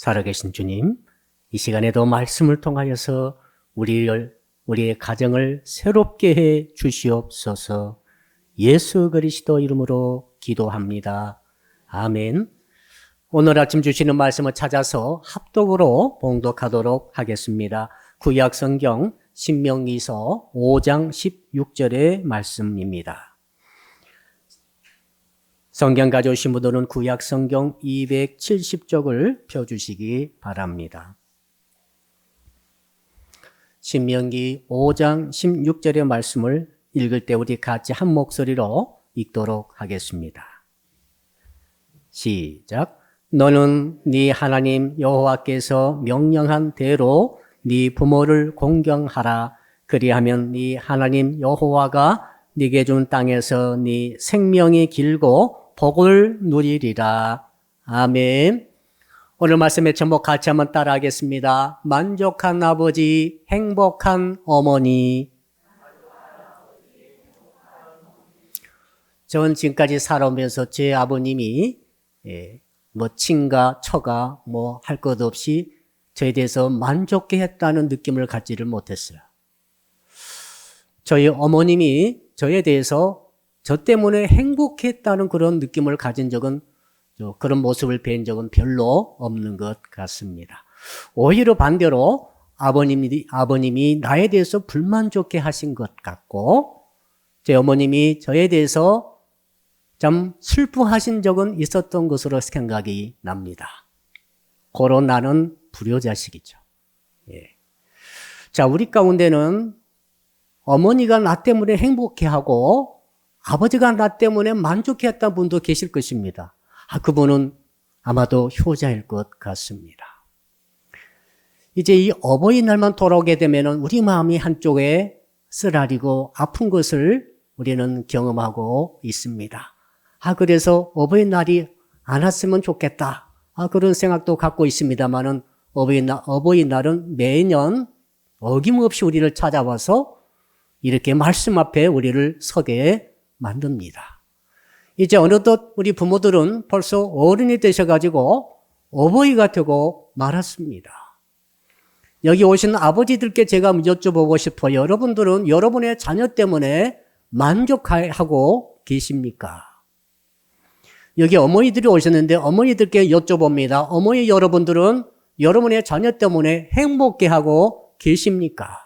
살아계신 주님, 이 시간에도 말씀을 통하여서 우리의 가정을 새롭게 해 주시옵소서. 예수 그리스도 이름으로 기도합니다. 아멘. 오늘 아침 주시는 말씀을 찾아서 합독으로 봉독하도록 하겠습니다. 구약 성경 신명기서 5장 16절의 말씀입니다. 성경 가져오신 분들은 구약 성경 270쪽을 펴주시기 바랍니다. 신명기 5장 16절의 말씀을 읽을 때 우리 같이 한 목소리로 읽도록 하겠습니다. 시작. 너는 네 하나님 여호와께서 명령한 대로 네 부모를 공경하라. 그리하면 네 하나님 여호와가 네게 준 땅에서 네 생명이 길고 복을 누리리라. 아멘. 오늘 말씀의 제목 같이 한번 따라하겠습니다. 만족한 아버지, 행복한 어머니. 전 지금까지 살아오면서 제 아버님이 친가, 처가 할 것 없이 저에 대해서 만족해 했다는 느낌을 갖지를 못했어요. 저희 어머님이 저에 대해서 저 때문에 행복했다는 그런 느낌을 가진 적은, 그런 모습을 뵌 적은 별로 없는 것 같습니다. 오히려 반대로 아버님이 나에 대해서 불만족해 하신 것 같고, 제 어머님이 저에 대해서 참 슬퍼하신 적은 있었던 것으로 생각이 납니다. 고로 나는 불효자식이죠. 자, 우리 가운데는 어머니가 나 때문에 행복해하고 아버지가 나 때문에 만족해했던 분도 계실 것입니다. 그분은 아마도 효자일 것 같습니다. 이제 이 어버이날만 돌아오게 되면 우리 마음이 한쪽에 쓰라리고 아픈 것을 우리는 경험하고 있습니다. 그래서 어버이날이 안 왔으면 좋겠다. 그런 생각도 갖고 있습니다만은 어버이날은 매년 어김없이 우리를 찾아와서 이렇게 말씀 앞에 우리를 서게 만듭니다. 이제 어느덧 우리 부모들은 벌써 어른이 되셔가지고 어버이가 되고 말았습니다. 여기 오신 아버지들께 제가 여쭤보고 싶어요. 여러분들은 여러분의 자녀 때문에 만족하고 계십니까? 여기 어머니들이 오셨는데 어머니들께 여쭤봅니다. 어머니 여러분들은 여러분의 자녀 때문에 행복해하고 계십니까?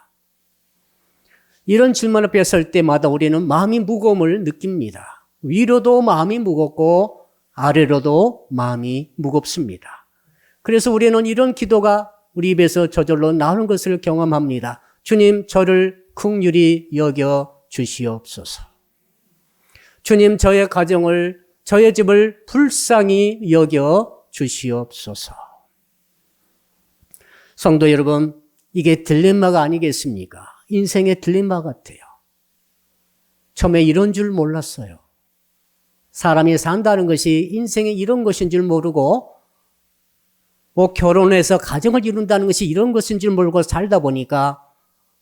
이런 질문 앞에 설 때마다 우리는 마음이 무거움을 느낍니다. 위로도 마음이 무겁고 아래로도 마음이 무겁습니다. 그래서 우리는 이런 기도가 우리 입에서 저절로 나오는 것을 경험합니다. 주님, 저를 긍휼히 여겨 주시옵소서. 주님, 저의 가정을, 저의 집을 불쌍히 여겨 주시옵소서. 성도 여러분, 이게 딜레마가 아니겠습니까? 인생의 딜레마 같아요. 처음에 이런 줄 몰랐어요. 사람이 산다는 것이 인생에 이런 것인 줄 모르고 결혼해서 가정을 이룬다는 것이 이런 것인 줄 모르고 살다 보니까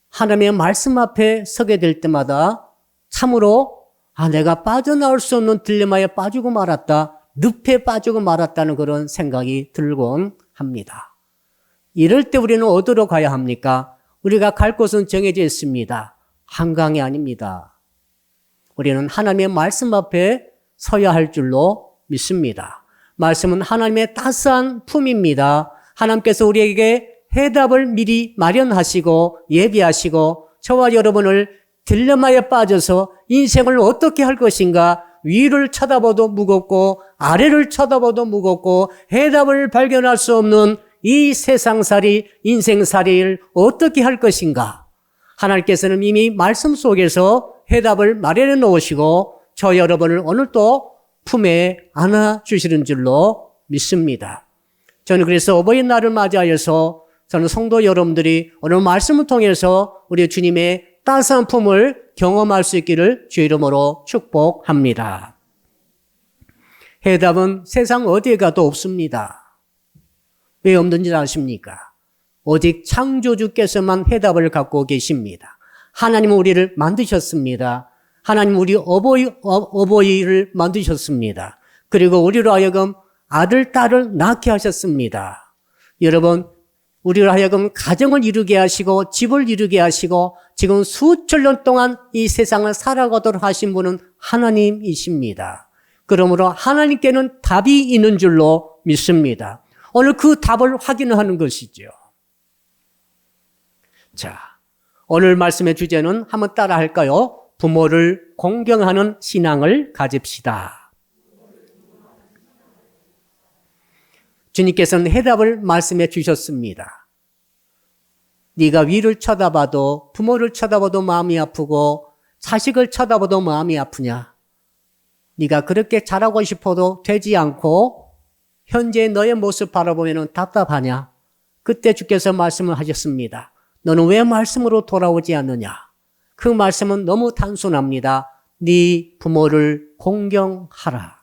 하나님의 말씀 앞에 서게 될 때마다 참으로 내가 빠져나올 수 없는 딜레마에 빠지고 말았다, 늪에 빠지고 말았다는 그런 생각이 들곤 합니다. 이럴 때 우리는 어디로 가야 합니까? 우리가 갈 곳은 정해져 있습니다. 한강이 아닙니다. 우리는 하나님의 말씀 앞에 서야 할 줄로 믿습니다. 말씀은 하나님의 따스한 품입니다. 하나님께서 우리에게 해답을 미리 마련하시고 예비하시고 저와 여러분을 딜레마에 빠져서 인생을 어떻게 할 것인가, 위를 쳐다봐도 무겁고 아래를 쳐다봐도 무겁고 해답을 발견할 수 없는 이 세상살이, 인생살이를 어떻게 할 것인가? 하나님께서는 이미 말씀 속에서 해답을 마련해 놓으시고 저 여러분을 오늘도 품에 안아주시는 줄로 믿습니다. 저는 그래서 어버이날을 맞이하여서 저는 성도 여러분들이 오늘 말씀을 통해서 우리 주님의 따스한 품을 경험할 수 있기를 주 이름으로 축복합니다. 해답은 세상 어디에 가도 없습니다. 왜 없는지 아십니까? 오직 창조주께서만 해답을 갖고 계십니다. 하나님은 우리를 만드셨습니다. 하나님은 우리 어버이를 만드셨습니다. 그리고 우리로 하여금 아들, 딸을 낳게 하셨습니다. 여러분, 우리를 하여금 가정을 이루게 하시고 집을 이루게 하시고 지금 수천 년 동안 이 세상을 살아가도록 하신 분은 하나님이십니다. 그러므로 하나님께는 답이 있는 줄로 믿습니다. 오늘 그 답을 확인하는 것이죠. 자, 오늘 말씀의 주제는 한번 따라 할까요? 부모를 공경하는 신앙을 가집시다. 주님께서는 해답을 말씀해 주셨습니다. 네가 위를 쳐다봐도 부모를 쳐다봐도 마음이 아프고 자식을 쳐다봐도 마음이 아프냐? 네가 그렇게 잘하고 싶어도 되지 않고 현재 너의 모습 바라보면 답답하냐? 그때 주께서 말씀을 하셨습니다. 너는 왜 말씀으로 돌아오지 않느냐? 그 말씀은 너무 단순합니다. 네 부모를 공경하라.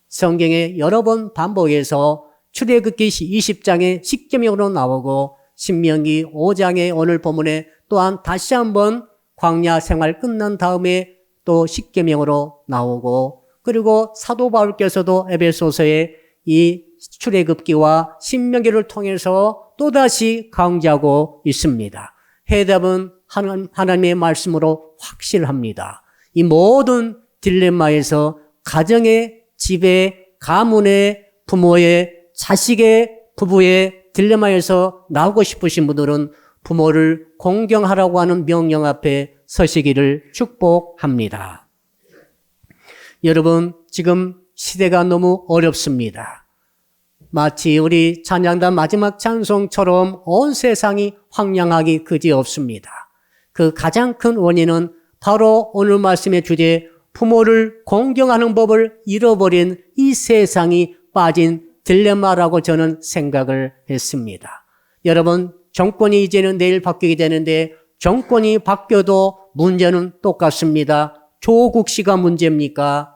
성경에 여러 번 반복해서 출애굽기 20장의 십계명으로 나오고 신명기 5장의 오늘 본문에 또한 다시 한번 광야 생활 끝난 다음에 또 십계명으로 나오고 그리고 사도 바울께서도 에베소서에 이 출애굽기와 신명기를 통해서 또다시 강조하고 있습니다. 해답은 하나님의 말씀으로 확실합니다. 이 모든 딜레마에서 가정의 집의, 가문의, 부모의, 자식의, 부부의 딜레마에서 나오고 싶으신 분들은 부모를 공경하라고 하는 명령 앞에 서시기를 축복합니다. 여러분, 지금 시대가 너무 어렵습니다. 마치 우리 찬양단 마지막 찬송처럼 온 세상이 황량하기 그지없습니다. 그 가장 큰 원인은 바로 오늘 말씀의 주제 부모를 공경하는 법을 잃어버린 이 세상이 빠진 딜레마라고 저는 생각을 했습니다. 여러분, 정권이 이제는 내일 바뀌게 되는데 정권이 바뀌어도 문제는 똑같습니다. 조국 씨가 문제입니까?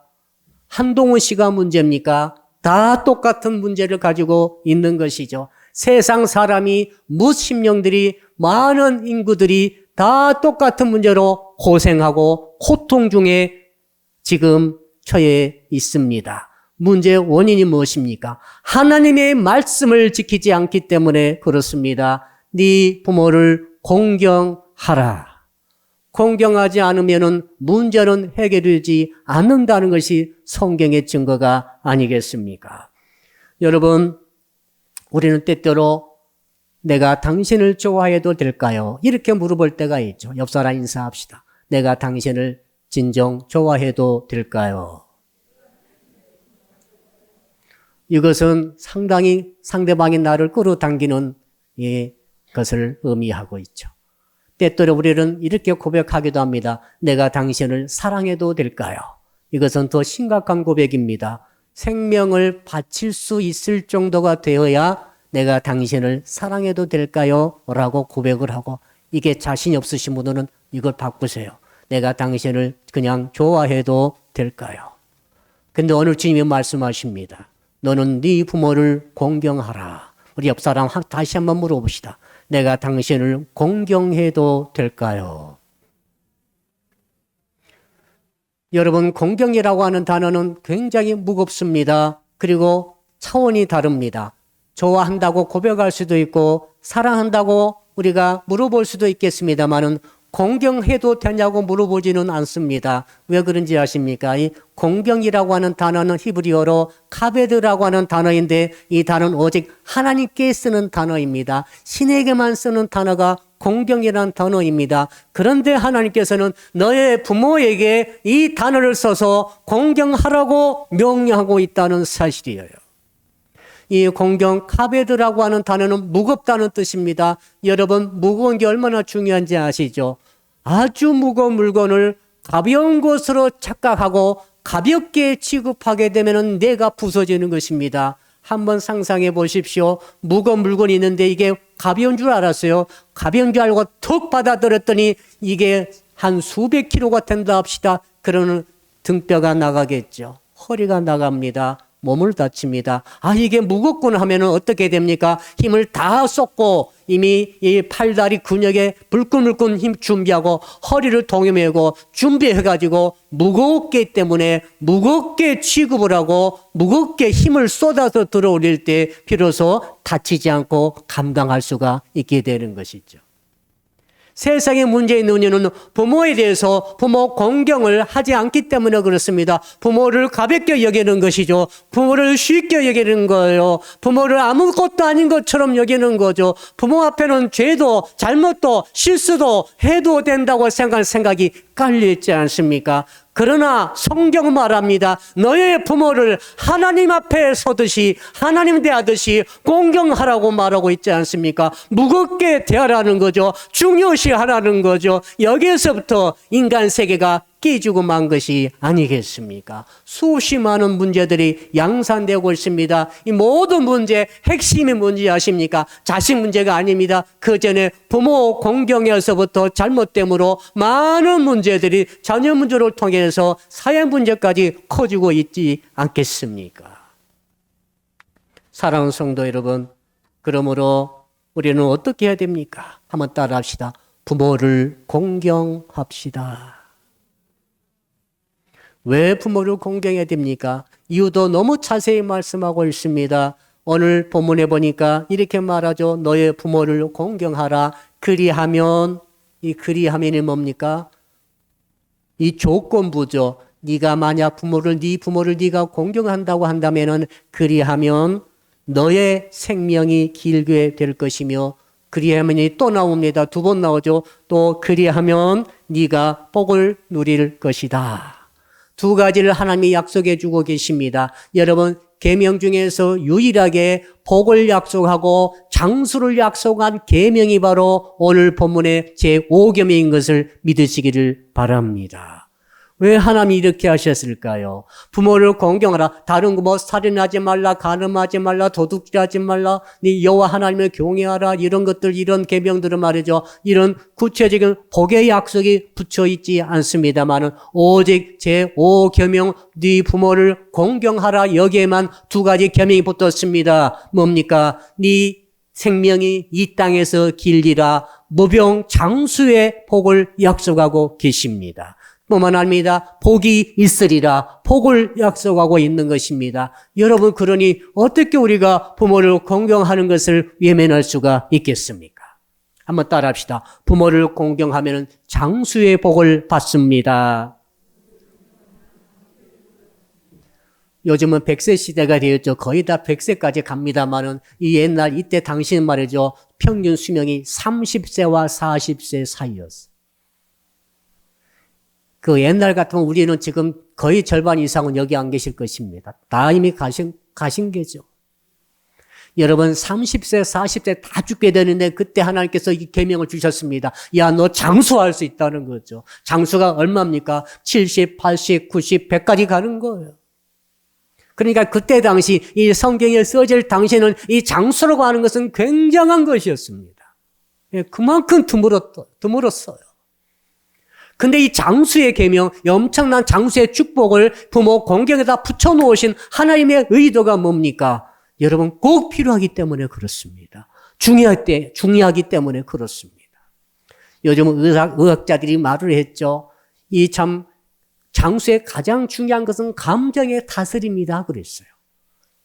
한동훈 씨가 문제입니까? 다 똑같은 문제를 가지고 있는 것이죠. 세상 사람이 무심령들이 많은 인구들이 다 똑같은 문제로 고생하고 고통 중에 지금 처해 있습니다. 문제의 원인이 무엇입니까? 하나님의 말씀을 지키지 않기 때문에 그렇습니다. 네 부모를 공경하라. 공경하지 않으면 문제는 해결되지 않는다는 것이 성경의 증거가 아니겠습니까? 여러분, 우리는 때때로 내가 당신을 좋아해도 될까요? 이렇게 물어볼 때가 있죠. 옆 사람 인사합시다. 내가 당신을 진정 좋아해도 될까요? 이것은 상당히 상대방이 나를 끌어당기는 것을 의미하고 있죠. 때때로 우리는 이렇게 고백하기도 합니다. 내가 당신을 사랑해도 될까요? 이것은 더 심각한 고백입니다. 생명을 바칠 수 있을 정도가 되어야 내가 당신을 사랑해도 될까요? 라고 고백을 하고 이게 자신이 없으신 분들은 이걸 바꾸세요. 내가 당신을 그냥 좋아해도 될까요? 근데 오늘 주님이 말씀하십니다. 너는 네 부모를 공경하라. 우리 옆 사람 다시 한번 물어봅시다. 내가 당신을 공경해도 될까요? 여러분, 공경이라고 하는 단어는 굉장히 무겁습니다. 그리고 차원이 다릅니다. 좋아한다고 고백할 수도 있고 사랑한다고 우리가 물어볼 수도 있겠습니다만은 공경해도 되냐고 물어보지는 않습니다. 왜 그런지 아십니까? 이 공경이라고 하는 단어는 히브리어로 카베드라고 하는 단어인데 이 단어는 오직 하나님께 쓰는 단어입니다. 신에게만 쓰는 단어가 공경이라는 단어입니다. 그런데 하나님께서는 너의 부모에게 이 단어를 써서 공경하라고 명령하고 있다는 사실이에요. 이 공경 카베드라고 하는 단어는 무겁다는 뜻입니다. 여러분, 무거운 게 얼마나 중요한지 아시죠? 아주 무거운 물건을 가벼운 것으로 착각하고 가볍게 취급하게 되면 뇌가 부서지는 것입니다. 한번 상상해 보십시오. 무거운 물건이 있는데 이게 가벼운 줄 알았어요. 가벼운 줄 알고 툭 받아들였더니 이게 한 수백 킬로가 된다 합시다. 그러면 등뼈가 나가겠죠. 허리가 나갑니다. 몸을 다칩니다. 아, 이게 무겁구나 하면은 어떻게 됩니까? 힘을 다 쏟고 이미 이 팔다리 근육에 불끈불끈 힘 준비하고 허리를 동여매고 준비해가지고 무겁기 때문에 무겁게 취급을 하고 무겁게 힘을 쏟아서 들어올릴 때 비로소 다치지 않고 감당할 수가 있게 되는 것이죠. 세상의 문제의 논의는 부모에 대해서 부모 공경을 하지 않기 때문에 그렇습니다. 부모를 가볍게 여기는 것이죠. 부모를 쉽게 여기는 거예요. 부모를 아무것도 아닌 것처럼 여기는 거죠. 부모 앞에는 죄도 잘못도 실수도 해도 된다고 생각하는 생각이 깔려있지 않습니까? 그러나 성경은 말합니다. 너의 부모를 하나님 앞에 서듯이 하나님 대하듯이 공경하라고 말하고 있지 않습니까? 무겁게 대하라는 거죠. 중요시 하라는 거죠. 여기에서부터 인간 세계가 깨지고 만 것이 아니겠습니까? 수없이 많은 문제들이 양산되고 있습니다. 이 모든 문제 핵심이 뭔지 아십니까? 자식 문제가 아닙니다. 그 전에 부모 공경에서부터 잘못됨으로 많은 문제들이 자녀 문제를 통해서 사회 문제까지 커지고 있지 않겠습니까? 사랑하는 성도 여러분, 그러므로 우리는 어떻게 해야 됩니까? 한번 따라합시다. 부모를 공경합시다. 왜 부모를 공경해야 됩니까? 이유도 너무 자세히 말씀하고 있습니다. 오늘 본문에 보니까 이렇게 말하죠. 너의 부모를 공경하라. 그리하면, 이 그리하면이 뭡니까? 이 조건부죠. 네가 만약 네 부모를 네가 공경한다고 한다면은 그리하면 너의 생명이 길게 될 것이며 그리하면이 또 나옵니다. 2번 나오죠. 또 그리하면 네가 복을 누릴 것이다. 2가지를 하나님이 약속해 주고 계십니다. 여러분, 계명 중에서 유일하게 복을 약속하고 장수를 약속한 계명이 바로 오늘 본문의 제5계명인 것을 믿으시기를 바랍니다. 왜 하나님이 이렇게 하셨을까요? 부모를 공경하라. 다른 거 뭐 살인하지 말라, 간음하지 말라, 도둑질하지 말라, 네 여호와 하나님을 경외하라, 이런 것들, 이런 계명들은 말이죠. 이런 구체적인 복의 약속이 붙여 있지 않습니다만은 오직 제5계명 네 부모를 공경하라, 여기에만 2가지 계명이 붙었습니다. 뭡니까? 네 생명이 이 땅에서 길리라, 무병장수의 복을 약속하고 계십니다. 뿐만 아닙니다. 복이 있으리라, 복을 약속하고 있는 것입니다. 여러분, 그러니 어떻게 우리가 부모를 공경하는 것을 외면할 수가 있겠습니까? 한번 따라합시다. 부모를 공경하면 장수의 복을 받습니다. 요즘은 100세 시대가 되었죠. 거의 다 100세까지 갑니다만은 이 옛날 이때 당시는 말이죠. 평균 수명이 30세와 40세 사이였어요. 그 옛날 같으면 우리는 지금 거의 절반 이상은 여기 안 계실 것입니다. 다 이미 가신 게죠. 여러분 30세, 40세 다 죽게 되는데 그때 하나님께서 이 계명을 주셨습니다. 야, 너 장수할 수 있다는 거죠. 장수가 얼마입니까? 70, 80, 90, 100까지 가는 거예요. 그러니까 그때 당시 이 성경에 써질 당시에는 이 장수라고 하는 것은 굉장한 것이었습니다. 그만큼 드물었어요. 근데 이 장수의 계명, 엄청난 장수의 축복을 부모 공경에다 붙여놓으신 하나님의 의도가 뭡니까? 여러분, 꼭 필요하기 때문에 그렇습니다. 중요하기 때문에 그렇습니다. 요즘 의학자들이 말을 했죠. 이 참 장수의 가장 중요한 것은 감정의 다스림이다 그랬어요.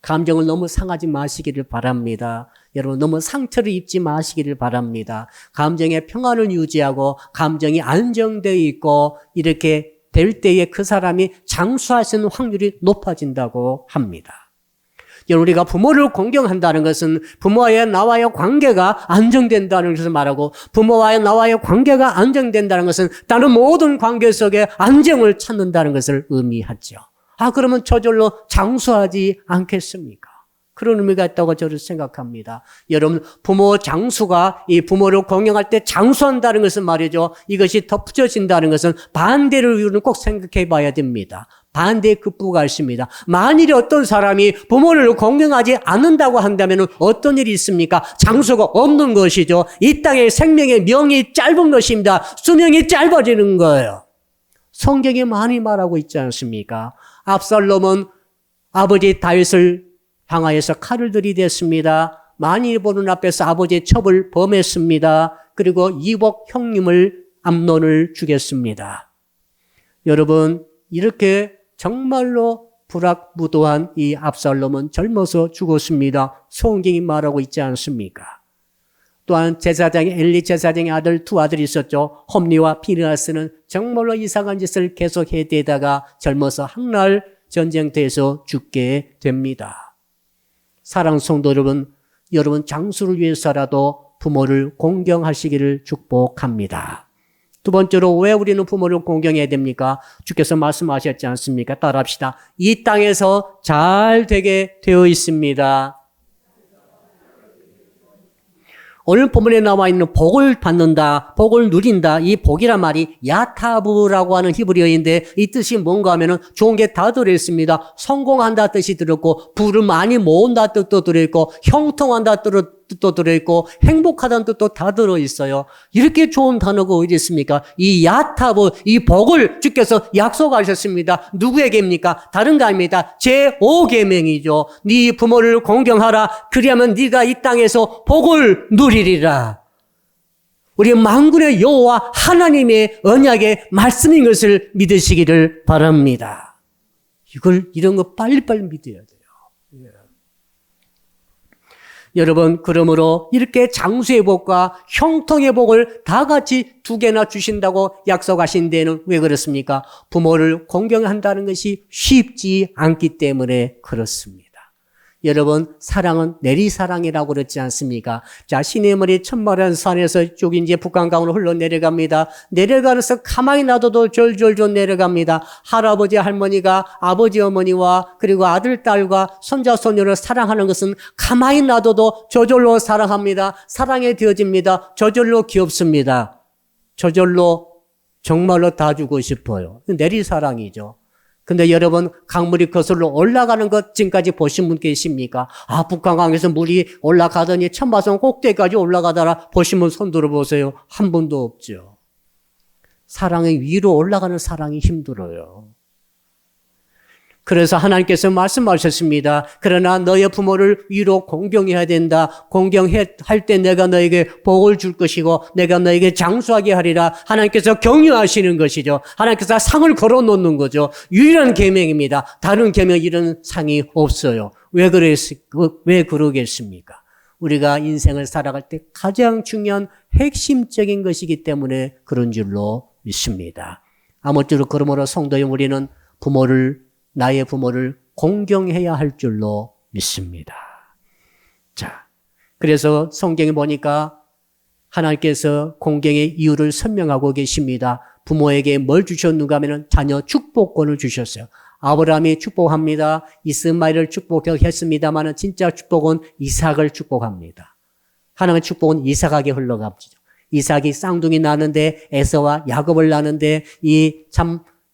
감정을 너무 상하지 마시기를 바랍니다. 여러분, 너무 상처를 입지 마시기를 바랍니다. 감정의 평안을 유지하고 감정이 안정되어 있고 이렇게 될 때에 그 사람이 장수할 수 있는 확률이 높아진다고 합니다. 여러분, 우리가 부모를 공경한다는 것은 부모와의 나와의 관계가 안정된다는 것을 말하고 부모와의 나와의 관계가 안정된다는 것은 다른 모든 관계 속에 안정을 찾는다는 것을 의미하죠. 아, 그러면 저절로 장수하지 않겠습니까? 그런 의미가 있다고 저는 생각합니다. 여러분, 부모 장수가 이 부모를 공경할 때 장수한다는 것은 말이죠. 이것이 덧붙여진다는 것은 반대를 우리는 꼭 생각해 봐야 됩니다. 반대의 급부가 있습니다. 만일에 어떤 사람이 부모를 공경하지 않는다고 한다면 어떤 일이 있습니까? 장수가 없는 것이죠. 이 땅의 생명의 명이 짧은 것입니다. 수명이 짧아지는 거예요. 성경이 많이 말하고 있지 않습니까? 압살롬은 아버지 다윗을 향하여서 칼을 들이댔습니다. 많이 보는 앞에서 아버지의 첩을 범했습니다. 그리고 이복 형님을 암논을 죽였습니다. 여러분, 이렇게 정말로 불악무도한 이 압살롬은 젊어서 죽었습니다. 성경이 말하고 있지 않습니까? 또한 제사장의 엘리 제사장의 아들 두 아들이 있었죠. 홈리와 피느하스는 정말로 이상한 짓을 계속해대다가 젊어서 한날 전쟁터에서 죽게 됩니다. 사랑하는 성도 여러분 장수를 위해서라도 부모를 공경하시기를 축복합니다. 두 번째로 왜 우리는 부모를 공경해야 됩니까? 주께서 말씀하셨지 않습니까? 따라합시다. 이 땅에서 잘 되게 되어 있습니다. 오늘 본문에 나와 있는 복을 받는다, 복을 누린다, 이 복이란 말이 야타브라고 하는 히브리어인데 이 뜻이 뭔가 하면은 좋은 게 다 들어있습니다. 성공한다 뜻이 들었고, 부를 많이 모은다 뜻도 들어있고, 형통한다 뜻도 들어있고, 행복하다는 뜻도 다 들어있어요. 이렇게 좋은 단어가 어디 있습니까? 이 야타브, 이 복을 주께서 약속하셨습니다. 누구에게입니까? 다른 거 아닙니다. 제5계명이죠. 네 부모를 공경하라. 그리하면 네가 이 땅에서 복을 누리리라. 우리 만군의 여호와 하나님의 언약의 말씀인 것을 믿으시기를 바랍니다. 이런 거 빨리빨리 믿어야 돼요. 예. 여러분, 그러므로 이렇게 장수의 복과 형통의 복을 다 같이 두 개나 주신다고 약속하신 데는 왜 그렇습니까? 부모를 공경한다는 것이 쉽지 않기 때문에 그렇습니다. 여러분, 사랑은 내리사랑이라고 그랬지 않습니까? 자, 시내머리 천마란 산에서 쭉 이제 북한강으로 흘러내려갑니다. 내려가면서 가만히 놔둬도 졸졸졸 내려갑니다. 할아버지, 할머니가 아버지, 어머니와 그리고 아들, 딸과 손자, 손녀를 사랑하는 것은 가만히 놔둬도 저절로 사랑합니다. 사랑에 되어집니다. 저절로 귀엽습니다. 저절로 정말로 다 주고 싶어요. 내리사랑이죠. 근데 여러분, 강물이 거슬러 올라가는 것 지금까지 보신 분 계십니까? 아, 북한강에서 물이 올라가더니 천마성 꼭대기까지 올라가더라. 보신 분 손 들어보세요. 한 분도 없죠. 사랑이 위로 올라가는 사랑이 힘들어요. 그래서 하나님께서 말씀하셨습니다. 그러나 너의 부모를 위로 공경해야 된다. 공경할 때 내가 너에게 복을 줄 것이고 내가 너에게 장수하게 하리라. 하나님께서 격려하시는 것이죠. 하나님께서 상을 걸어놓는 거죠. 유일한 계명입니다. 다른 계명 이런 상이 없어요. 왜 그러겠습니까? 우리가 인생을 살아갈 때 가장 중요한 핵심적인 것이기 때문에 그런 줄로 믿습니다. 아무쪼록 그러므로 성도의 우리는 나의 부모를 공경해야 할 줄로 믿습니다. 자, 그래서 성경에 보니까 하나님께서 공경의 이유를 설명하고 계십니다. 부모에게 뭘 주셨는가 하면 자녀 축복권을 주셨어요. 아브라함이 축복합니다. 이스마엘을 축복했습니다만 진짜 축복은 이삭을 축복합니다. 하나님의 축복은 이삭에게 흘러갑니다. 이삭이 쌍둥이 나는데 에서와 야곱을 낳는데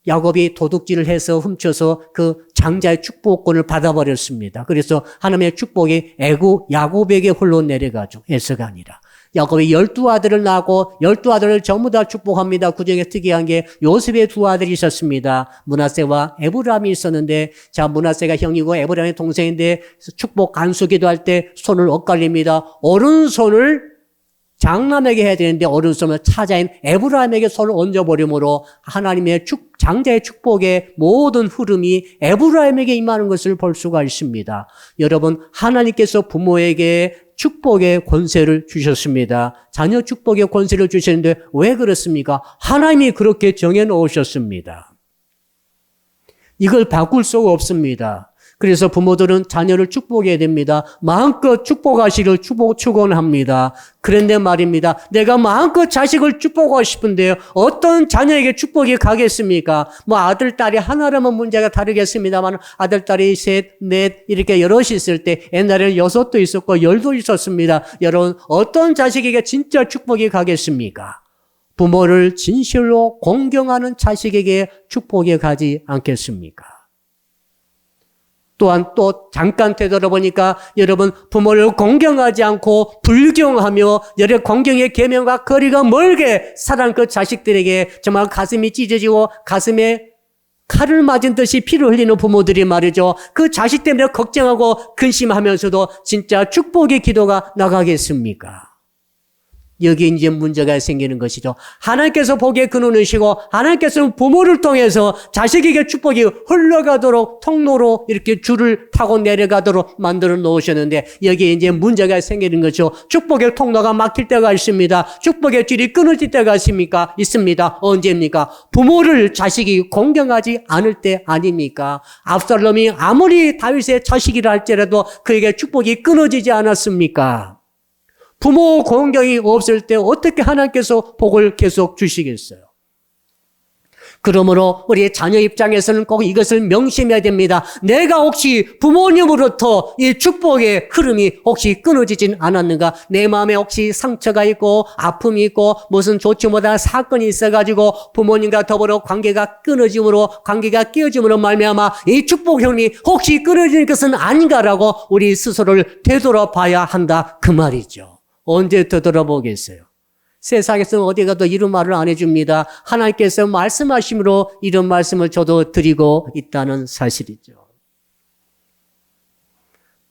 야곱이 도둑질을 해서 훔쳐서 그 장자의 축복권을 받아버렸습니다. 그래서 하나님의 축복이 야곱에게 흘러내려가죠. 에서가 아니라. 야곱이 12아들을 낳고 12아들을 전부 다 축복합니다. 그중에 특이한 게 요셉의 두 아들이 있었습니다. 므낫세와 에브라임이 있었는데, 자, 므낫세가 형이고 에브라임의 동생인데 축복 간수기도 할 때 손을 엇갈립니다. 오른손을 장남에게 해야 되는데 오른손을 차자인 에브라임에게 손을 얹어버림으로 하나님의 장자의 축복의 모든 흐름이 에브라임에게 임하는 것을 볼 수가 있습니다. 여러분, 하나님께서 부모에게 축복의 권세를 주셨습니다. 자녀 축복의 권세를 주셨는데 왜 그렇습니까? 하나님이 그렇게 정해놓으셨습니다. 이걸 바꿀 수가 없습니다. 그래서 부모들은 자녀를 축복해야 됩니다. 마음껏 축복하시기를 축원합니다. 그런데 말입니다. 내가 마음껏 자식을 축복하고 싶은데요. 어떤 자녀에게 축복이 가겠습니까? 아들, 딸이 하나라면 문제가 다르겠습니다만 아들, 딸이 셋, 넷 이렇게 여럿이 있을 때 옛날에는 6도 있었고 10도 있었습니다. 여러분, 어떤 자식에게 진짜 축복이 가겠습니까? 부모를 진실로 공경하는 자식에게 축복이 가지 않겠습니까? 또한 또 잠깐 되돌아보니까 여러분, 부모를 공경하지 않고 불경하며 여러 공경의 계명과 거리가 멀게 살아난 그 자식들에게 정말 가슴이 찢어지고 가슴에 칼을 맞은 듯이 피를 흘리는 부모들이 말이죠. 그 자식 때문에 걱정하고 근심하면서도 진짜 축복의 기도가 나가겠습니까? 여기 이제 문제가 생기는 것이죠. 하나님께서 보기에 그누시고 하나님께서는 부모를 통해서 자식에게 축복이 흘러가도록 통로로 이렇게 줄을 타고 내려가도록 만들어 놓으셨는데 여기에 이제 문제가 생기는 거죠. 축복의 통로가 막힐 때가 있습니다. 축복의 줄이 끊어질 때가 있습니다. 언제입니까? 부모를 자식이 공경하지 않을 때 아닙니까? 압살롬이 아무리 다윗의 자식이라 할지라도 그에게 축복이 끊어지지 않았습니까? 부모 공경이 없을 때 어떻게 하나님께서 복을 계속 주시겠어요? 그러므로 우리 자녀 입장에서는 꼭 이것을 명심해야 됩니다. 내가 혹시 부모님으로부터 이 축복의 흐름이 혹시 끊어지진 않았는가? 내 마음에 혹시 상처가 있고 아픔이 있고 무슨 좋지 못한 사건이 있어가지고 부모님과 더불어 관계가 끊어짐으로 관계가 깨어짐으로 말미암아 이 축복 흐름이 혹시 끊어지는 것은 아닌가라고 우리 스스로를 되돌아봐야 한다 그 말이죠. 언제 되돌아보겠어요? 세상에서는 어디 가도 이런 말을 안 해줍니다. 하나님께서 말씀하심으로 이런 말씀을 저도 드리고 있다는 사실이죠.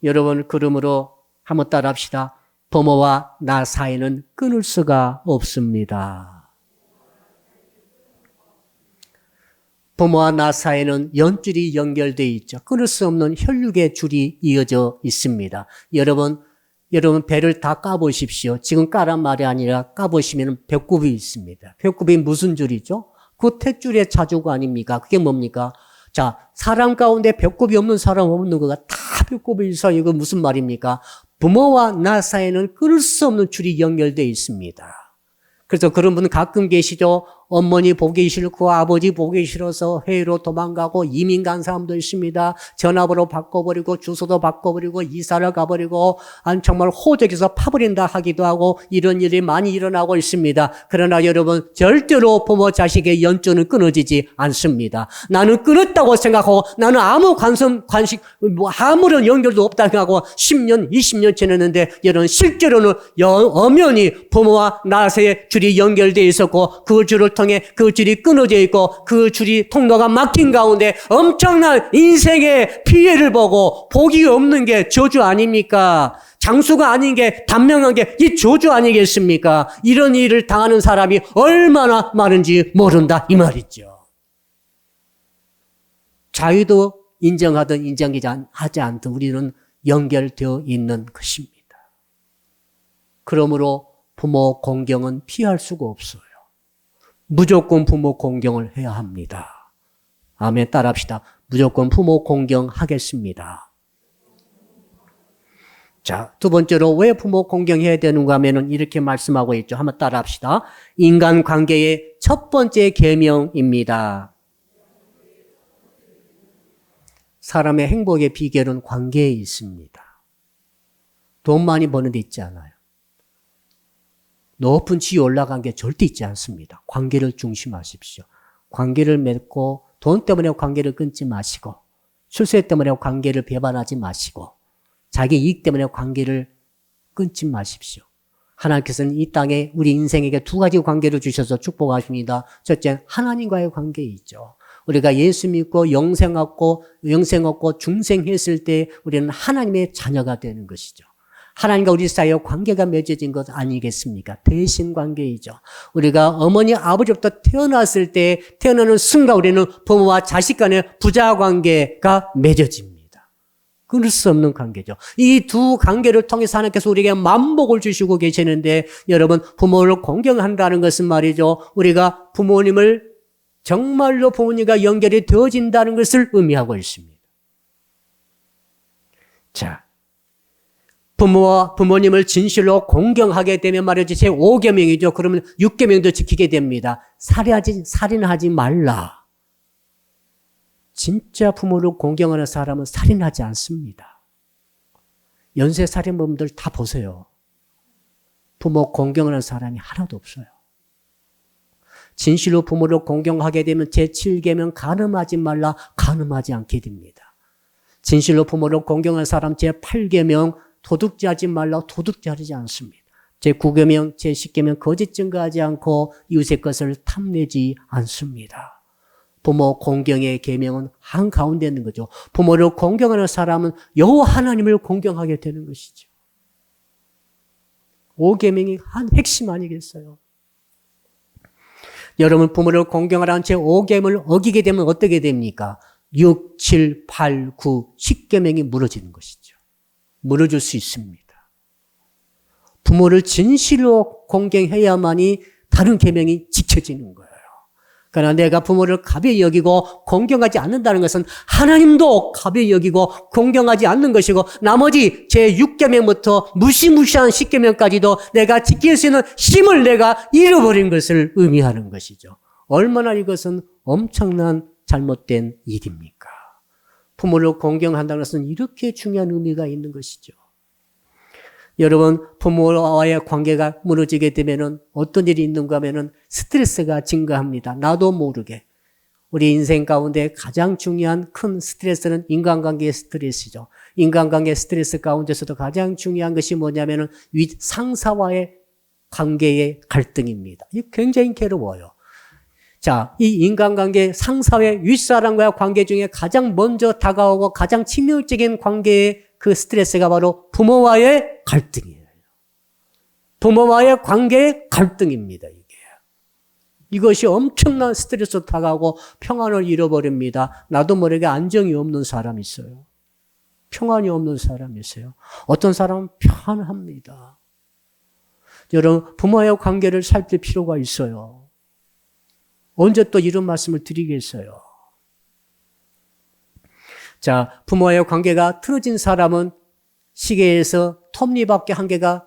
여러분, 그러므로 한번 따라합시다. 부모와 나 사이는 끊을 수가 없습니다. 부모와 나 사이는 연줄이 연결되어 있죠. 끊을 수 없는 혈육의 줄이 이어져 있습니다. 여러분 배를 다 까보십시오. 지금 까란 말이 아니라 까보시면 배꼽이 있습니다. 배꼽이 무슨 줄이죠? 그 탯줄의 자주가 아닙니까? 그게 뭡니까? 자, 사람 가운데 배꼽이 없는 사람 없는 거가 다 배꼽이 있어. 이거 무슨 말입니까? 부모와 나 사이에는 끊을 수 없는 줄이 연결되어 있습니다. 그래서 그런 분 가끔 계시죠? 어머니 보기 싫고 아버지 보기 싫어서 해외로 도망가고 이민 간 사람도 있습니다. 전화번호 바꿔버리고 주소도 바꿔버리고 이사를 가버리고 정말 호적에서 파버린다 하기도 하고 이런 일이 많이 일어나고 있습니다. 그러나 여러분 절대로 부모 자식의 연줄은 끊어지지 않습니다. 나는 끊었다고 생각하고 나는 아무 관심 아무런 연결도 없다고 하고 10년 20년 지났는데 여러분 실제로는 엄연히 부모와 나 사이의 줄이 연결되어 있었고 그 줄을 통해 그 줄이 끊어져 있고 그 줄이 통로가 막힌 가운데 엄청난 인생의 피해를 보고 복이 없는 게 저주 아닙니까? 장수가 아닌 게 단명한 게 이 저주 아니겠습니까? 이런 일을 당하는 사람이 얼마나 많은지 모른다 이 말이죠. 자유도 인정하든 인정하지 않든 우리는 연결되어 있는 것입니다. 그러므로 부모 공경은 피할 수가 없어요. 무조건 부모 공경을 해야 합니다. 아멘 따라합시다. 무조건 부모 공경하겠습니다. 자, 두 번째로 왜 부모 공경해야 되는가 하면은 이렇게 말씀하고 있죠. 한번 따라합시다. 인간관계의 첫 번째 계명입니다. 사람의 행복의 비결은 관계에 있습니다. 돈 많이 버는 데 있지 않아요. 높은 지위에 올라간 게 절대 있지 않습니다. 관계를 중심하십시오. 관계를 맺고 돈 때문에 관계를 끊지 마시고 출세 때문에 관계를 배반하지 마시고 자기 이익 때문에 관계를 끊지 마십시오. 하나님께서는 이 땅에 우리 인생에게 두 가지 관계를 주셔서 축복하십니다. 첫째, 하나님과의 관계이죠. 우리가 예수 믿고 영생 얻고 중생했을 때 우리는 하나님의 자녀가 되는 것이죠. 하나님과 우리 사이에 관계가 맺어진 것 아니겠습니까? 대신 관계이죠. 우리가 어머니, 아버지부터 태어났을 때 태어나는 순간 우리는 부모와 자식 간의 부자 관계가 맺어집니다. 끊을 수 없는 관계죠. 이 두 관계를 통해서 하나님께서 우리에게 만복을 주시고 계시는데 여러분 부모를 공경한다는 것은 말이죠. 우리가 부모님을 정말로 부모님과 연결이 되어진다는 것을 의미하고 있습니다. 자. 부모님을 진실로 공경하게 되면 말이죠. 제 5계명이죠. 그러면 6계명도 지키게 됩니다. 살인하지 말라. 진짜 부모를 공경하는 사람은 살인하지 않습니다. 연쇄살인범들 다 보세요. 부모 공경하는 사람이 하나도 없어요. 진실로 부모를 공경하게 되면 제 7계명 간음하지 말라. 간음하지 않게 됩니다. 진실로 부모를 공경하는 사람 제 8계명 도둑질하지 말라 도둑질하지 않습니다. 제9계명, 제10계명 거짓 증거하지 않고 이웃의 것을 탐내지 않습니다. 부모 공경의 계명은 한가운데 있는 거죠. 부모를 공경하는 사람은 여호와 하나님을 공경하게 되는 것이죠. 5계명이 한 핵심 아니겠어요? 여러분, 부모를 공경하라는 제 5계명을 어기게 되면 어떻게 됩니까? 6, 7, 8, 9, 10계명이 무너지는 것이죠. 무너질 수 있습니다. 부모를 진실로 공경해야만이 다른 계명이 지켜지는 거예요. 그러나 내가 부모를 가벼이 여기고 공경하지 않는다는 것은 하나님도 가벼이 여기고 공경하지 않는 것이고 나머지 제6계명부터 무시무시한 10계명까지도 내가 지킬 수 있는 힘을 내가 잃어버린 것을 의미하는 것이죠. 얼마나 이것은 엄청난 잘못된 일입니까? 부모를 공경한다는 것은 이렇게 중요한 의미가 있는 것이죠. 여러분, 부모와의 관계가 무너지게 되면은 어떤 일이 있는가 하면은 스트레스가 증가합니다. 나도 모르게. 우리 인생 가운데 가장 중요한 큰 스트레스는 인간관계의 스트레스죠. 인간관계 스트레스 가운데서도 가장 중요한 것이 뭐냐면은 상사와의 관계의 갈등입니다. 이게 굉장히 괴로워요. 자, 이 인간관계 상사의 윗사람과의 관계 중에 가장 먼저 다가오고 가장 치명적인 관계의 그 스트레스가 바로 부모와의 갈등이에요. 부모와의 관계의 갈등입니다, 이게. 이것이 엄청난 스트레스로 다가오고 평안을 잃어버립니다. 나도 모르게 안정이 없는 사람이 있어요. 평안이 없는 사람이 있어요. 어떤 사람은 편합니다. 여러분, 부모와의 관계를 살필 필요가 있어요. 언제 또 이런 말씀을 드리겠어요? 자, 부모와의 관계가 틀어진 사람은 시계에서 톱니바퀴 한 개가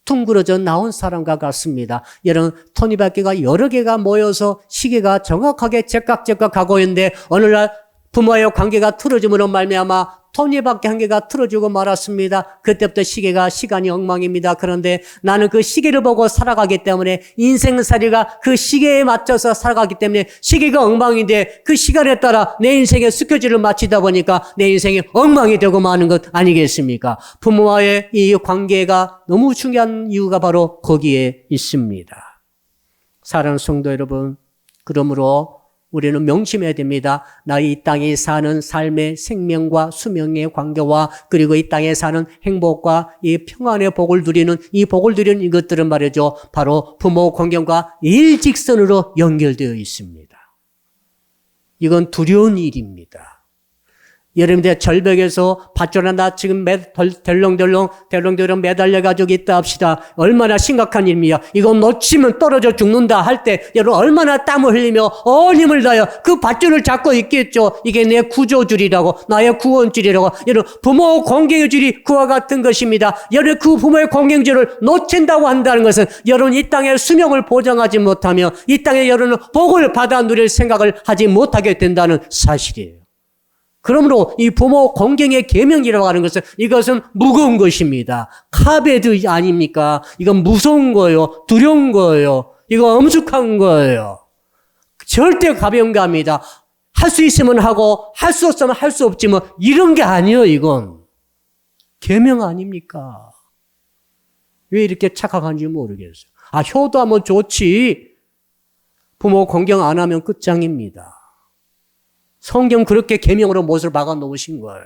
둥그러져 나온 사람과 같습니다. 여러분, 톱니바퀴가 여러 개가 모여서 시계가 정확하게 제깍제깍 가고 있는데 어느 날 부모와의 관계가 틀어짐으로 말미암아 톱니바퀴 한 개가 틀어지고 말았습니다. 그때부터 시간이 엉망입니다. 그런데 나는 그 시계를 보고 살아가기 때문에 인생살이가 그 시계에 맞춰서 살아가기 때문에 시계가 엉망인데 그 시간에 따라 내 인생의 스케줄을 맞추다 보니까 내 인생이 엉망이 되고 마는 것 아니겠습니까? 부모와의 이 관계가 너무 중요한 이유가 바로 거기에 있습니다. 사랑하는 성도 여러분, 그러므로 우리는 명심해야 됩니다. 나 이 땅에 사는 삶의 생명과 수명의 관계와 그리고 이 땅에 사는 행복과 이 평안의 복을 누리는 이 복을 누리는 이것들은 말이죠. 바로 부모 공경과 일직선으로 연결되어 있습니다. 이건 두려운 일입니다. 여러분들 절벽에서 밧줄에 나 지금 덜렁덜렁 매달려가지고 있다 합시다. 얼마나 심각한 일이야. 이거 놓치면 떨어져 죽는다 할 때 여러분 얼마나 땀을 흘리며 힘을 다여 그 밧줄을 잡고 있겠죠. 이게 내 구조줄이라고, 나의 구원줄이라고. 여러분, 부모 공경의 줄이 그와 같은 것입니다. 여러분, 그 부모의 공경줄을 놓친다고 한다는 것은 여러분 이 땅의 수명을 보장하지 못하며 이 땅에 여러분은 복을 받아 누릴 생각을 하지 못하게 된다는 사실이에요. 그러므로 이 부모 공경의 계명이라고 하는 것은 이것은 무거운 것입니다. 카베드 아닙니까? 이건 무서운 거예요. 두려운 거예요. 이거 엄숙한 거예요. 절대 가벼운 게 아닙니다. 할 수 있으면 하고 할 수 없으면 할 수 없지 뭐 이런 게 아니에요. 이건 계명 아닙니까? 왜 이렇게 착각한지 모르겠어요. 효도하면 좋지. 부모 공경 안 하면 끝장입니다. 성경 그렇게 계명으로 못을 박아 놓으신 거예요.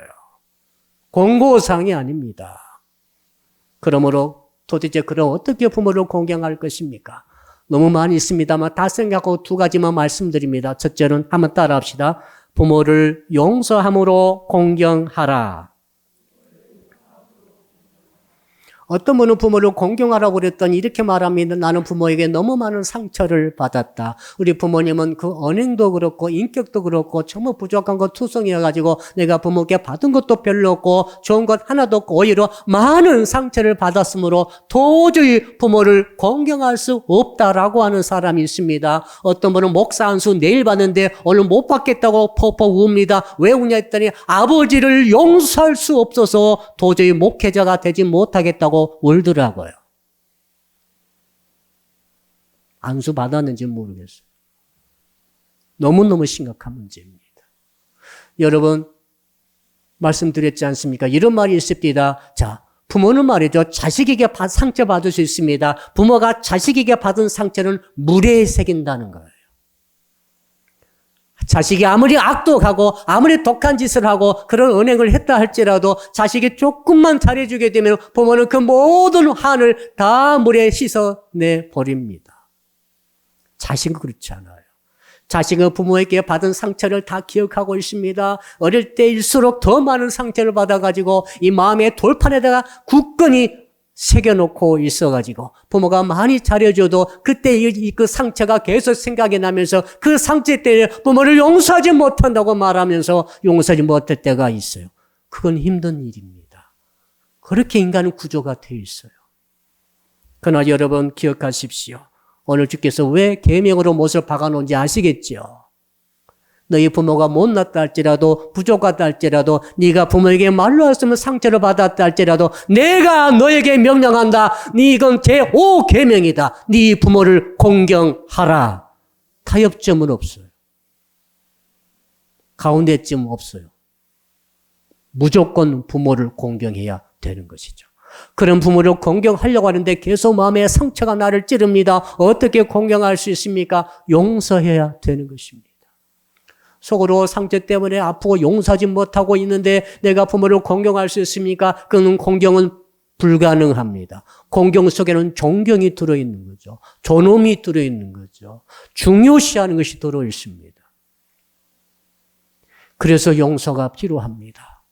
공고사항이 아닙니다. 그러므로 도대체 그럼 어떻게 부모를 공경할 것입니까? 너무 많이 있습니다만 다 생각하고 두 가지만 말씀드립니다. 첫째는 한번 따라합시다. 부모를 용서함으로 공경하라. 어떤 분은 부모를 공경하라고 그랬더니 이렇게 말합니다. 나는 부모에게 너무 많은 상처를 받았다. 우리 부모님은 그 언행도 그렇고 인격도 그렇고 전부 부족한 것 투성이어가지고 내가 부모께 받은 것도 별로 없고 좋은 것 하나도 없고 오히려 많은 상처를 받았으므로 도저히 부모를 공경할 수 없다라고 하는 사람이 있습니다. 어떤 분은 목사 한 수 내일 받는데 오늘 못 받겠다고 퍽퍽 웁니다. 왜 우냐 했더니 아버지를 용서할 수 없어서 도저히 목회자가 되지 못하겠다고 울더라고요. 안수 받았는지 모르겠어요. 너무너무 심각한 문제입니다. 여러분, 말씀드렸지 않습니까? 이런 말이 있습니다. 자, 부모는 말이죠. 자식에게 상처받을 수 있습니다. 부모가 자식에게 받은 상처는 물에 새긴다는 거예요. 자식이 아무리 악독하고 아무리 독한 짓을 하고 그런 언행을 했다 할지라도 자식이 조금만 잘해주게 되면 부모는 그 모든 한을 다 물에 씻어내 버립니다. 자식은 그렇지 않아요. 자식은 부모에게 받은 상처를 다 기억하고 있습니다. 어릴 때일수록 더 많은 상처를 받아가지고 이 마음의 돌판에다가 굳건히 새겨놓고 있어가지고 부모가 많이 잘해줘도 그때 그 상처가 계속 생각이 나면서 그 상처 때문에 부모를 용서하지 못한다고 말하면서 용서하지 못할 때가 있어요. 그건 힘든 일입니다. 그렇게 인간은 구조가 되어 있어요. 그러나 여러분 기억하십시오. 오늘 주께서 왜 계명으로 못을 박아놓은지 아시겠죠? 너희 부모가 못났다 할지라도 부족하다 할지라도 네가 부모에게 말로 했으면 상처를 받았다 할지라도 내가 너에게 명령한다. 네 이건 제5계명이다. 네 부모를 공경하라. 타협점은 없어요. 가운데쯤 없어요. 무조건 부모를 공경해야 되는 것이죠. 그런 부모를 공경하려고 하는데 계속 마음에 상처가 나를 찌릅니다. 어떻게 공경할 수 있습니까? 용서해야 되는 것입니다. 속으로 상처 때문에 아프고 용서하지 못하고 있는데 내가 부모를 공경할 수 있습니까? 그는 공경은 불가능합니다. 공경 속에는 존경이 들어있는 거죠. 존엄이 들어있는 거죠. 중요시하는 것이 들어있습니다. 그래서 용서가 필요합니다.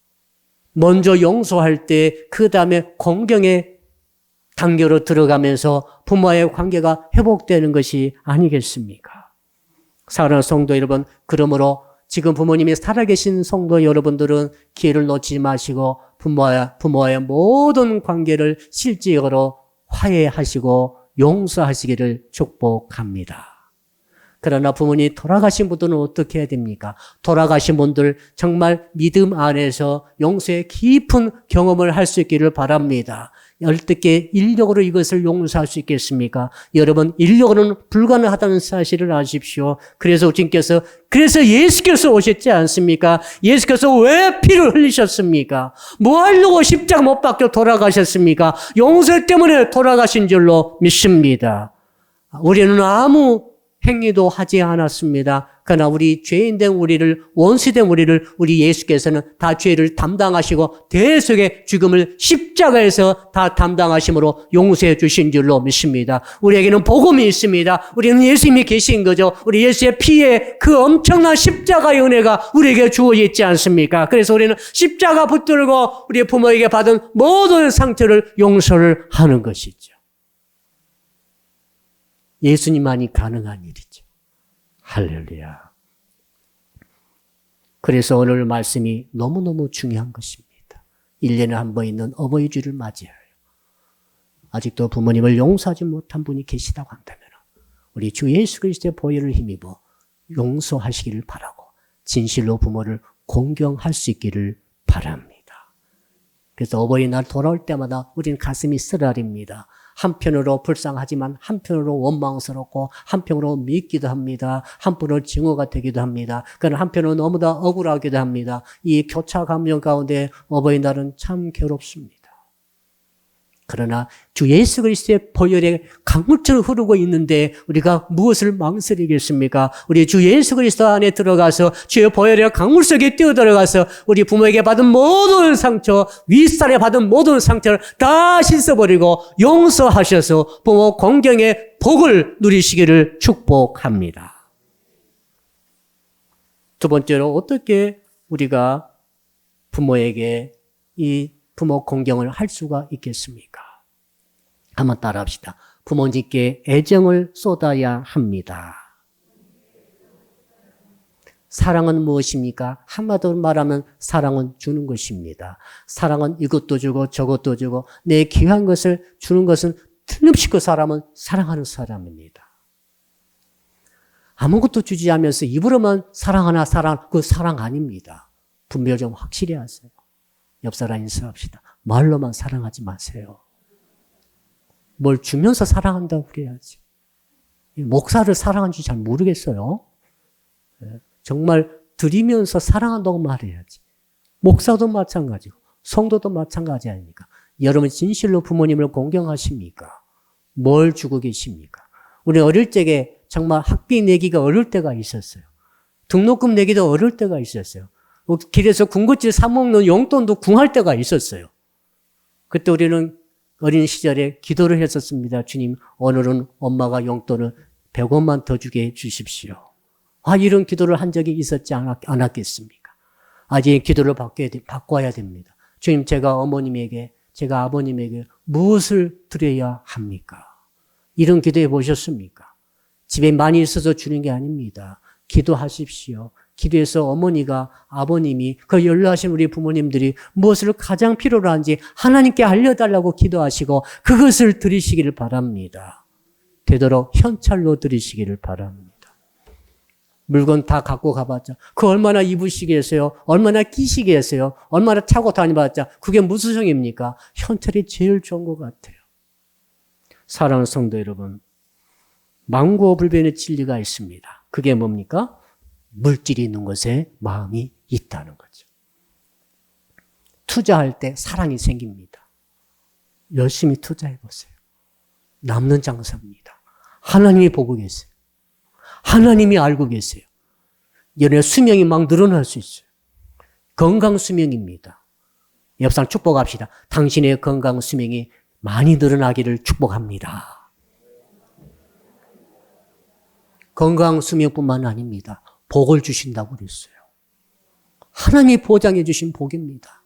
먼저 용서할 때 그 다음에 공경의 단계로 들어가면서 부모와의 관계가 회복되는 것이 아니겠습니까? 사랑하는 성도 여러분, 그러므로 지금 부모님이 살아계신 성도 여러분들은 기회를 놓치지 마시고 부모와의 모든 관계를 실질적으로 화해하시고 용서하시기를 축복합니다. 그러나 부모님이 돌아가신 분들은 어떻게 해야 됩니까? 돌아가신 분들 정말 믿음 안에서 용서의 깊은 경험을 할 수 있기를 바랍니다. 어떻게 인력으로 이것을 용서할 수 있겠습니까? 여러분, 인력으로는 불가능하다는 사실을 아십시오. 그래서 예수께서 오셨지 않습니까? 예수께서 왜 피를 흘리셨습니까? 뭐 하려고 십자가 못 박혀 돌아가셨습니까? 용서 때문에 돌아가신 줄로 믿습니다. 우리는 아무 행위도 하지 않았습니다. 그러나 우리 죄인된 우리를, 원수된 우리를 우리 예수께서는 다 죄를 담당하시고 대속의 죽음을 십자가에서 다 담당하심으로 용서해 주신 줄로 믿습니다. 우리에게는 복음이 있습니다. 우리는 예수님이 계신 거죠. 우리 예수의 피에 그 엄청난 십자가의 은혜가 우리에게 주어져 있지 않습니까? 그래서 우리는 십자가 붙들고 우리 부모에게 받은 모든 상처를 용서를 하는 것이죠. 예수님만이 가능한 일이죠. 할렐루야. 그래서 오늘 말씀이 너무너무 중요한 것입니다. 1년에 한 번 있는 어버이 주를 맞이해요. 아직도 부모님을 용서하지 못한 분이 계시다고 한다면 우리 주 예수 그리스도의 보혈을 힘입어 용서하시기를 바라고 진실로 부모를 공경할 수 있기를 바랍니다. 그래서 어버이날 돌아올 때마다 우리는 가슴이 쓰라립니다. 한편으로 불쌍하지만 한편으로 원망스럽고 한편으로 믿기도 합니다. 한편으로 증오가 되기도 합니다. 그러나 한편으로 너무나 억울하기도 합니다. 이 교차 감정 가운데 어버이날은 참 괴롭습니다. 그러나 주 예수 그리스도의 보혈의 강물처럼 흐르고 있는데 우리가 무엇을 망설이겠습니까? 우리 주 예수 그리스도 안에 들어가서 주의 보혈의 강물 속에 뛰어들어가서 우리 부모에게 받은 모든 상처, 윗살에 받은 모든 상처를 다 씻어버리고 용서하셔서 부모 공경의 복을 누리시기를 축복합니다. 두 번째로 어떻게 우리가 부모에게 이 부모 공경을 할 수가 있겠습니까? 한번 따라합시다. 부모님께 애정을 쏟아야 합니다. 사랑은 무엇입니까? 한마디로 말하면 사랑은 주는 것입니다. 사랑은 이것도 주고 저것도 주고 내 귀한 것을 주는 것은 틀림없이 그 사람은 사랑하는 사람입니다. 아무것도 주지 않으면서 입으로만 사랑하나 그 사랑 아닙니다. 분별 좀 확실히 하세요. 옆 사람 인사합시다. 말로만 사랑하지 마세요. 뭘 주면서 사랑한다고 그래야지. 목사를 사랑하는지 잘 모르겠어요. 정말 드리면서 사랑한다고 말해야지. 목사도 마찬가지고 성도도 마찬가지 아닙니까? 여러분 진실로 부모님을 공경하십니까? 뭘 주고 계십니까? 우리 어릴 적에 정말 학비 내기가 어려울 때가 있었어요. 등록금 내기도 어려울 때가 있었어요. 길에서 군것질 사먹는 용돈도 궁할 때가 있었어요. 그때 우리는 어린 시절에 기도를 했었습니다. 주님, 오늘은 엄마가 용돈을 100원만 더 주게 해 주십시오. 이런 기도를 한 적이 있었지 않았겠습니까? 이제 기도를 바꿔야 됩니다. 주님, 제가 어머님에게, 제가 아버님에게 무엇을 드려야 합니까? 이런 기도해 보셨습니까? 집에 많이 있어서 주는 게 아닙니다. 기도하십시오. 기도해서 어머니가, 아버님이, 그 연로하신 우리 부모님들이 무엇을 가장 필요로 하는지 하나님께 알려달라고 기도하시고 그것을 드리시기를 바랍니다. 되도록 현찰로 드리시기를 바랍니다. 물건 다 갖고 가봤자 그 얼마나 입으시겠어요? 얼마나 끼시겠어요? 얼마나 차고 다녀봤자 그게 무슨 소용입니까? 현찰이 제일 좋은 것 같아요. 사랑하는 성도 여러분, 만고불변의 진리가 있습니다. 그게 뭡니까? 물질이 있는 것에 마음이 있다는 거죠. 투자할 때 사랑이 생깁니다. 열심히 투자해 보세요. 남는 장사입니다. 하나님이 보고 계세요. 하나님이 알고 계세요. 여러분의 수명이 막 늘어날 수 있어요. 건강 수명입니다. 옆 사람 축복합시다. 당신의 건강 수명이 많이 늘어나기를 축복합니다. 건강 수명뿐만 아닙니다. 복을 주신다고 그랬어요. 하나님이 보장해 주신 복입니다.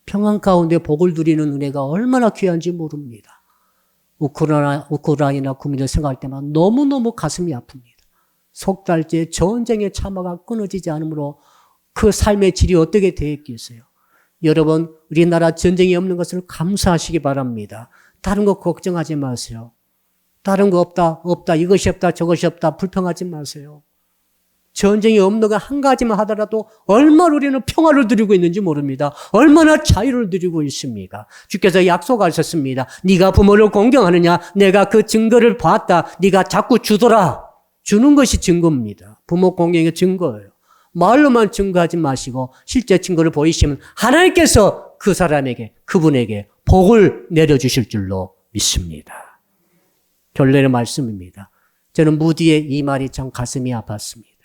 평안 가운데 복을 누리는 은혜가 얼마나 귀한지 모릅니다. 우크라이나 국민을 생각할 때만 너무너무 가슴이 아픕니다. 석 달째 전쟁의 참화가 끊어지지 않으므로 그 삶의 질이 어떻게 되었겠어요? 여러분, 우리나라 전쟁이 없는 것을 감사하시기 바랍니다. 다른 거 걱정하지 마세요. 다른 거 없다, 이것이 없다, 저것이 없다, 불평하지 마세요. 전쟁이 없는 거 한 가지만 하더라도 얼마나 우리는 평화를 누리고 있는지 모릅니다. 얼마나 자유를 누리고 있습니까? 주께서 약속하셨습니다. 네가 부모를 공경하느냐? 내가 그 증거를 봤다. 네가 자꾸 주더라. 주는 것이 증거입니다. 부모 공경의 증거예요. 말로만 증거하지 마시고 실제 증거를 보이시면 하나님께서 그 사람에게, 그분에게 복을 내려주실 줄로 믿습니다. 결론의 말씀입니다. 저는 무디의 이 말이 참 가슴이 아팠습니다.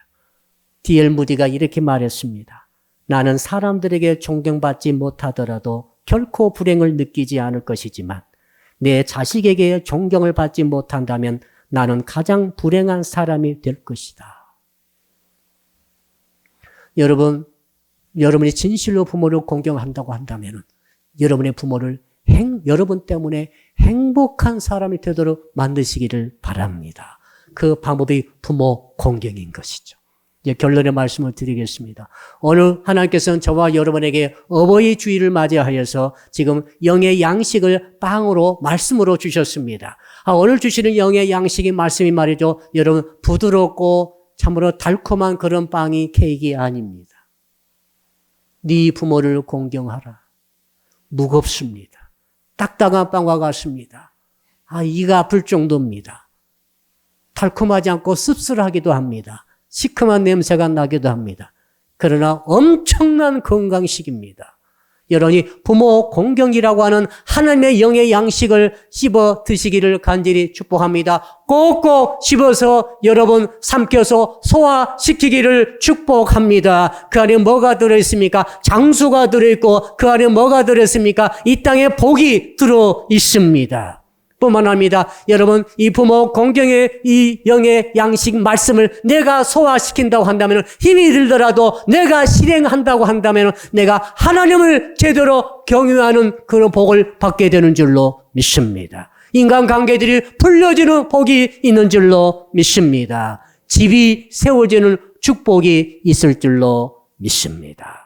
D.L. 무디가 이렇게 말했습니다. 나는 사람들에게 존경받지 못하더라도 결코 불행을 느끼지 않을 것이지만 내 자식에게 존경을 받지 못한다면 나는 가장 불행한 사람이 될 것이다. 여러분이 진실로 부모를 공경한다고 한다면 여러분의 부모를 여러분 때문에 행복한 사람이 되도록 만드시기를 바랍니다. 그 방법이 부모 공경인 것이죠. 이제 결론의 말씀을 드리겠습니다. 오늘 하나님께서는 저와 여러분에게 어버이 주일을 맞이하여서 지금 영의 양식을 빵으로 말씀으로 주셨습니다. 오늘 주시는 영의 양식이 말씀이 말이죠. 여러분 부드럽고 참으로 달콤한 그런 빵이 케이크 아닙니다. 네 부모를 공경하라. 무겁습니다. 딱딱한 빵과 같습니다. 이가 아플 정도입니다. 달콤하지 않고 씁쓸하기도 합니다. 시큼한 냄새가 나기도 합니다. 그러나 엄청난 건강식입니다. 여러분이 부모 공경이라고 하는 하나님의 영의 양식을 씹어 드시기를 간절히 축복합니다. 꼭꼭 씹어서 여러분 삼켜서 소화시키기를 축복합니다. 그 안에 뭐가 들어있습니까? 장수가 들어있고 그 안에 뭐가 들어있습니까? 이 땅에 복이 들어있습니다. 뿐만 아닙니다. 여러분, 이 부모 공경의 이 영의 양식 말씀을 내가 소화시킨다고 한다면 힘이 들더라도 내가 실행한다고 한다면 내가 하나님을 제대로 경유하는 그런 복을 받게 되는 줄로 믿습니다. 인간관계들이 풀려지는 복이 있는 줄로 믿습니다. 집이 세워지는 축복이 있을 줄로 믿습니다.